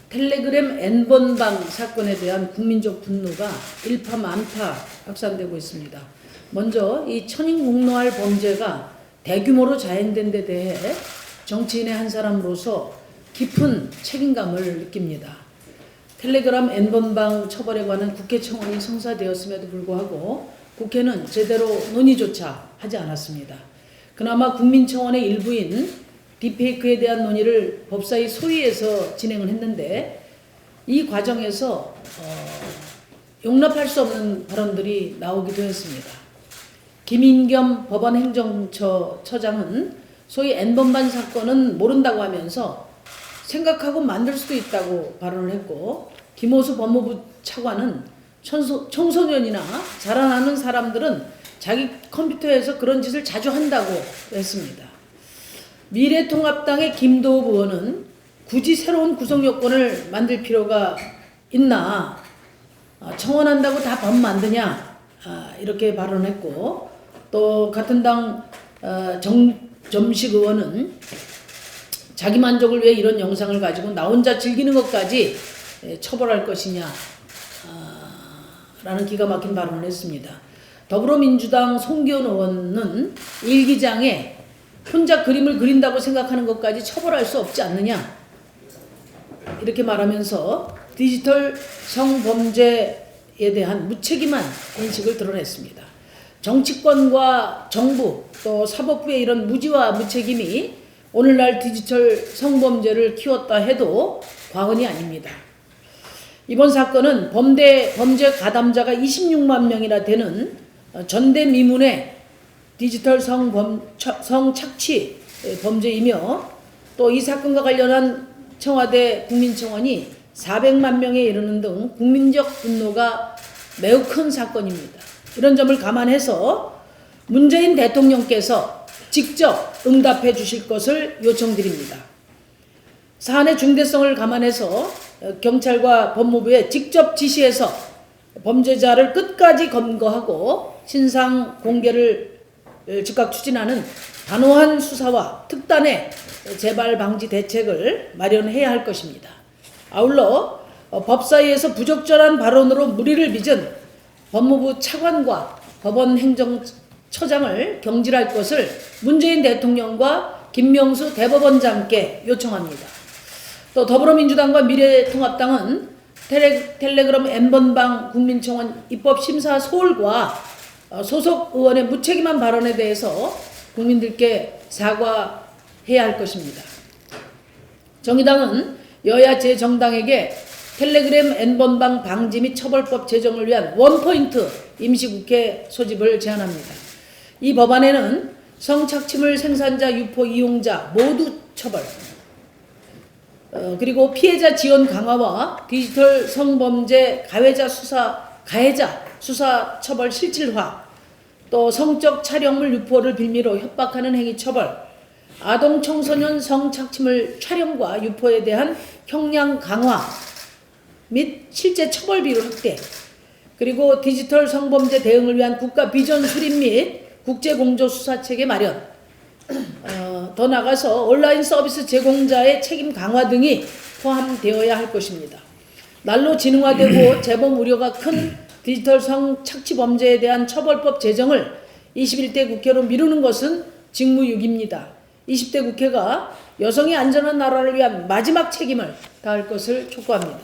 텔레그램 N번방 사건에 대한 국민적 분노가 일파만파 확산되고 있습니다. 먼저 이 천인공노할 범죄가 대규모로 자행된 데 대해 정치인의 한 사람으로서 깊은 책임감을 느낍니다. 텔레그램 N번방 처벌에 관한 국회 청원이 성사되었음에도 불구하고 국회는 제대로 논의조차 하지 않았습니다. 그나마 국민청원의 일부인 딥페이크에 대한 논의를 법사위 소위에서 진행을 했는데 이 과정에서 용납할 수 없는 발언들이 나오기도 했습니다. 김인겸 법원행정처장은 소위 N번방 사건은 모른다고 하면서 생각하고 만들 수도 있다고 발언을 했고, 김호수 법무부 차관은 청소년이나 자라나는 사람들은 자기 컴퓨터에서 그런 짓을 자주 한다고 했습니다. 미래통합당의 김도읍 의원은 굳이 새로운 구성 요건을 만들 필요가 있나, 청원한다고 다 법 만드냐, 이렇게 발언했고, 또 같은 당 정점식 의원은 자기 만족을 위해 이런 영상을 가지고 나 혼자 즐기는 것까지 처벌할 것이냐 라는 기가 막힌 발언을 했습니다. 더불어민주당 송기현 의원은 일기장에 혼자 그림을 그린다고 생각하는 것까지 처벌할 수 없지 않느냐 이렇게 말하면서 디지털 성범죄에 대한 무책임한 인식을 드러냈습니다. 정치권과 정부 또 사법부의 이런 무지와 무책임이 오늘날 디지털 성범죄를 키웠다 해도 과언이 아닙니다. 이번 사건은 범죄 가담자가 26만 명이나 되는 전대미문의 디지털 성착취 범죄이며, 또 이 사건과 관련한 청와대 국민청원이 400만 명에 이르는 등 국민적 분노가 매우 큰 사건입니다. 이런 점을 감안해서 문재인 대통령께서 직접 응답해 주실 것을 요청드립니다. 사안의 중대성을 감안해서 경찰과 법무부에 직접 지시해서 범죄자를 끝까지 검거하고 신상 공개를 즉각 추진하는 단호한 수사와 특단의 재발 방지 대책을 마련해야 할 것입니다. 아울러 법사위에서 부적절한 발언으로 물의를 빚은 법무부 차관과 법원행정처장을 경질할 것을 문재인 대통령과 김명수 대법원장께 요청합니다. 또 더불어민주당과 미래통합당은 텔레그램 N번방 국민청원 입법심사 소홀과 소속 의원의 무책임한 발언에 대해서 국민들께 사과해야 할 것입니다. 정의당은 여야 제 정당에게 텔레그램 N번방 방지 및 처벌법 제정을 위한 원포인트 임시국회 소집을 제안합니다. 이 법안에는 성착취물 생산자, 유포, 이용자 모두 처벌, 그리고 피해자 지원 강화와 디지털 성범죄 가해자 수사 처벌 실질화, 또 성적 촬영물 유포를 빌미로 협박하는 행위 처벌, 아동 청소년 성착취물 촬영과 유포에 대한 형량 강화 및 실제 처벌비율 확대, 그리고 디지털 성범죄 대응을 위한 국가 비전 수립 및 국제공조수사체계 마련, 더 나아가서 온라인 서비스 제공자의 책임 강화 등이 포함되어야 할 것입니다. 날로 진흥화되고 재범 우려가 큰 디지털 성착취 범죄에 대한 처벌법 제정을 21대 국회로 미루는 것은 직무유기입니다. 20대 국회가 여성의 안전한 나라를 위한 마지막 책임을 다할 것을 촉구합니다.